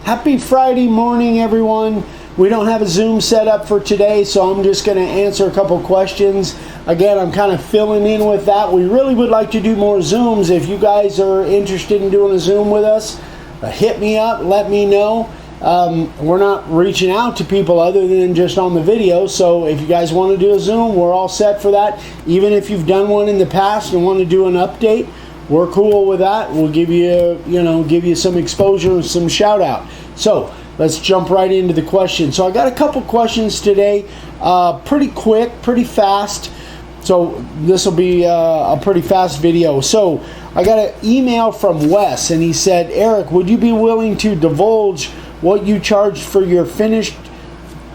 Happy Friday morning, everyone. We don't have a Zoom set up for today, so I'm just going to answer a couple questions. Again, I'm kind of filling in with that. We really would like to do more Zooms. If you guys are interested in doing a Zoom with us, hit me up, let me know. We're not reaching out to people other than just on the video, so if you guys want to do a Zoom, we're all set for that. Even if you've done one in the past and want to do an update, we're cool with that. We'll give you some exposure and some shout out. So let's jump right into the questions. So I got a couple questions today, pretty quick, pretty fast. So this will be a pretty fast video. So I got an email from Wes, and he said, Eric, would you be willing to divulge what you charged for your finished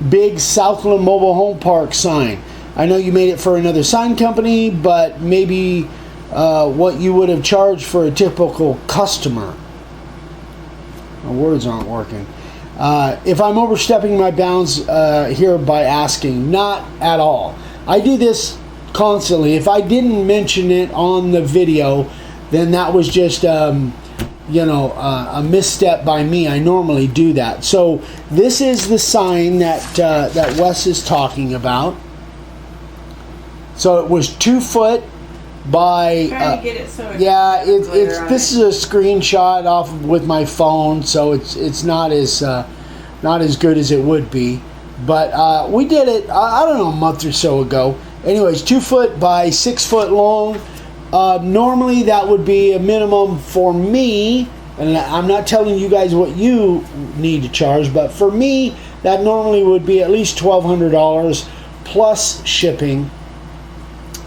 big Southland Mobile Home Park sign? I know you made it for another sign company, but maybe what you would have charged for a typical customer. My words aren't working. If I'm overstepping my bounds here by asking, not at all. I do this constantly. If I didn't mention it on the video, then that was just a misstep by me. I normally do that. So this is the sign that Wes is talking about. So it was 2 foot by trying to get it so this is a screenshot off with my phone, so it's not as good as it would be, but we did it I don't know, a month or so ago. Anyways, 2 foot by 6 foot long. Normally that would be a minimum for me, and I'm not telling you guys what you need to charge, but for me that normally would be at least $1,200 plus shipping.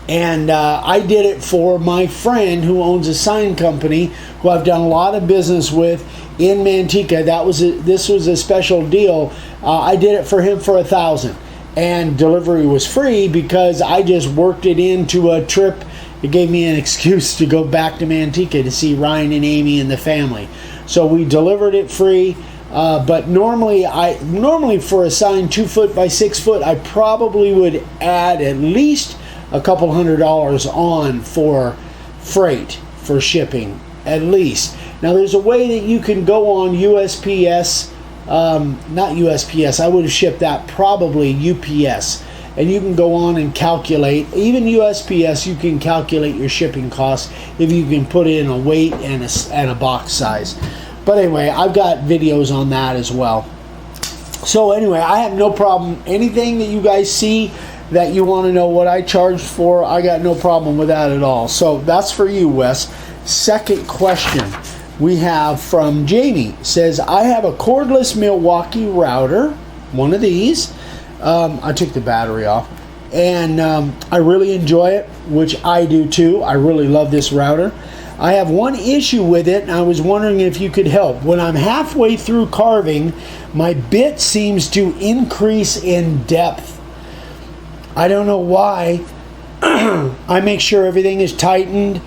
And I did it for my friend who owns a sign company who I've done a lot of business with in Manteca. This was a special deal. I did it for him for $1,000, and delivery was free because I just worked it into a trip. It gave me an excuse to go back to Manteca to see Ryan and Amy and the family. So we delivered it free. But normally for a sign 2 foot by 6 foot, I probably would add at least a couple $100 on for freight, for shipping, at least. Now there's a way that you can go on USPS, not USPS, I would have shipped that probably UPS, and you can go on and calculate, even USPS, you can calculate your shipping costs if you can put in a weight and a box size. But anyway, I've got videos on that as well. So anyway, I have no problem. Anything that you guys see that you want to know what I charged for, I got no problem with that at all. So that's for you, Wes. Second question we have from Jamie. Says, I have a cordless Milwaukee router, one of these. I took the battery off, and I really enjoy it, which I do too. I really love this router. I have one issue with it, and I was wondering if you could help. When I'm halfway through carving, my bit seems to increase in depth. I don't know why. I make sure everything is tightened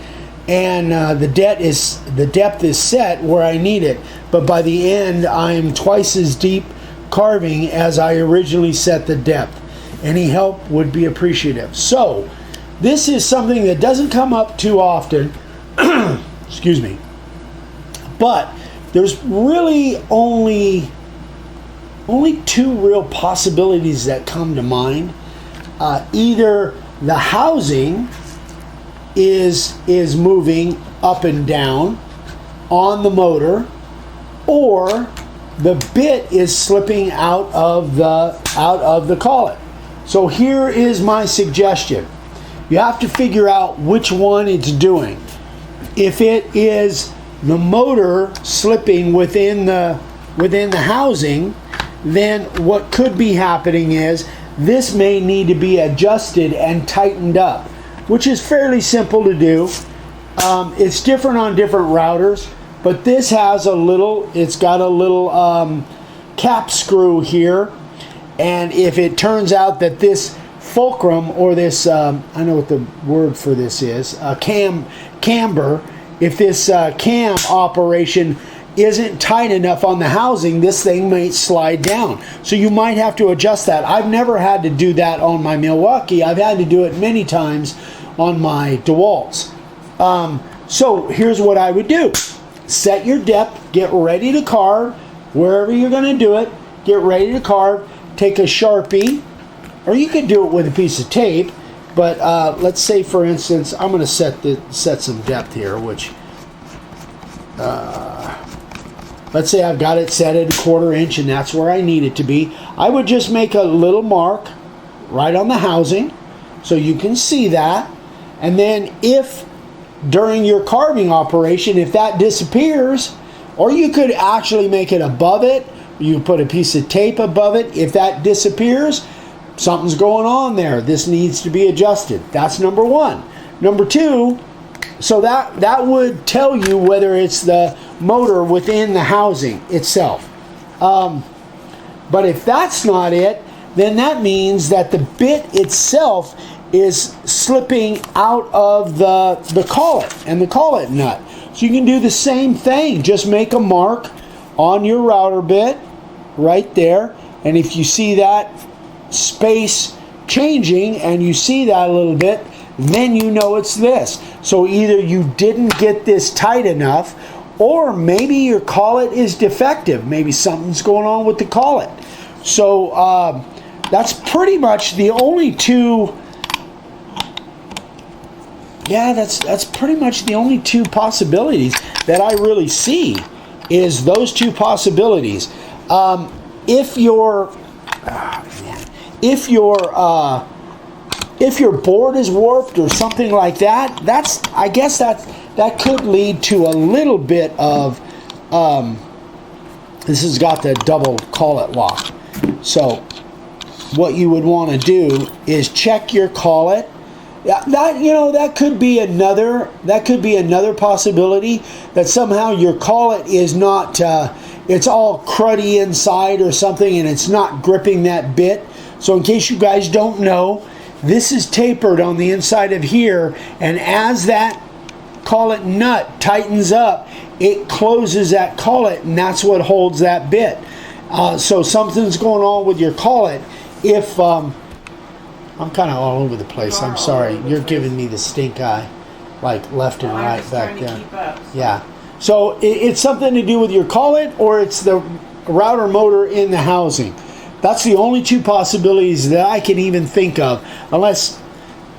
and the depth is set where I need it. But by the end, I'm twice as deep carving as I originally set the depth. Any help would be appreciative. So, this is something that doesn't come up too often. Excuse me. But there's really only two real possibilities that come to mind. Either the housing is moving up and down on the motor, or the bit is slipping out of the collet. So here is my suggestion. You have to figure out which one it's doing. If it is the motor slipping within the housing, then what could be happening is this may need to be adjusted and tightened up, which is fairly simple to do. It's different on different routers, but this has it's got a little cap screw here, and if it turns out that this fulcrum, or this, I know what the word for this is, camber, if this cam operation isn't tight enough on the housing, this thing might slide down. So you might have to adjust that. I've never had to do that on my Milwaukee. I've had to do it many times on my DeWalt's. So here's what I would do. Set your depth, get ready to carve, wherever you're going to do it, get ready to carve, take a Sharpie, or you could do it with a piece of tape, but let's say, for instance, I'm going to set some depth here, which, let's say I've got it set at 1/4 inch, and that's where I need it to be. I would just make a little mark right on the housing, so you can see that. And then if during your carving operation, if that disappears, or you could actually make it above it, you put a piece of tape above it. If that disappears, something's going on there. This needs to be adjusted. That's number one. Number two, so that would tell you whether it's the motor within the housing itself. But if that's not it, then that means that the bit itself is slipping out of the collet and the collet nut. So you can do the same thing. Just make a mark on your router bit right there, and if you see that space changing and you see that a little bit, then you know it's this. So either you didn't get this tight enough, or maybe your collet is defective. Maybe something's going on with the collet. So that's pretty much the only two. Yeah, that's pretty much the only two possibilities that I really see, is those two possibilities. If your board is warped or something like that, I guess that could lead to a little bit of this has got the double collet lock. So what you would want to do is check your collet. That could be another possibility, that somehow your collet is not it's all cruddy inside or something, and it's not gripping that bit. So in case you guys don't know, this is tapered on the inside of here, and as that collet nut tightens up, it closes that collet, and that's what holds that bit. So something's going on with your collet. If I'm kind of all over the place. I'm sorry. You're giving me the stink eye, like left and right back there. Yeah. So it's something to do with your collet, or it's the router motor in the housing. That's the only two possibilities that I can even think of, unless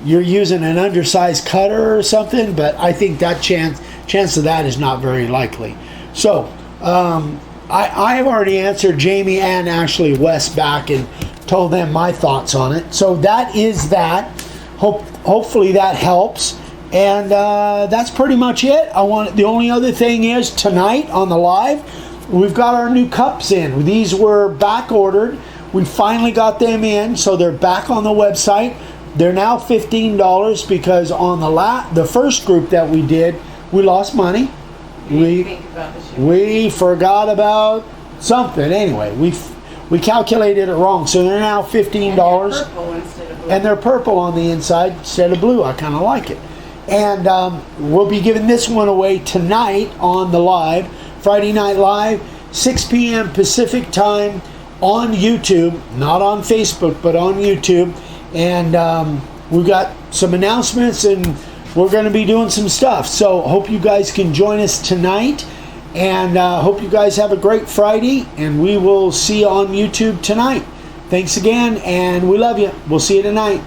you're using an undersized cutter or something. But I think that chance of that is not very likely. So I have already answered Jamie and Ashley West back and told them my thoughts on it. So that is that. Hopefully that helps. And that's pretty much it. The only other thing is, tonight on the live, we've got our new cups in. These were back ordered. We finally got them in, so they're back on the website. They're now $15 because on the first group that we did, we lost money. We forgot about something. Anyway, we calculated it wrong, so they're now $15. And they're purple on the inside instead of blue. I kind of like it. And we'll be giving this one away tonight on the live, Friday Night Live, 6 p.m. Pacific time on YouTube, not on Facebook, but on YouTube. And we've got some announcements, and we're going to be doing some stuff. So hope you guys can join us tonight, and hope you guys have a great Friday, and we will see you on YouTube tonight. Thanks again, and we love you. We'll see you tonight.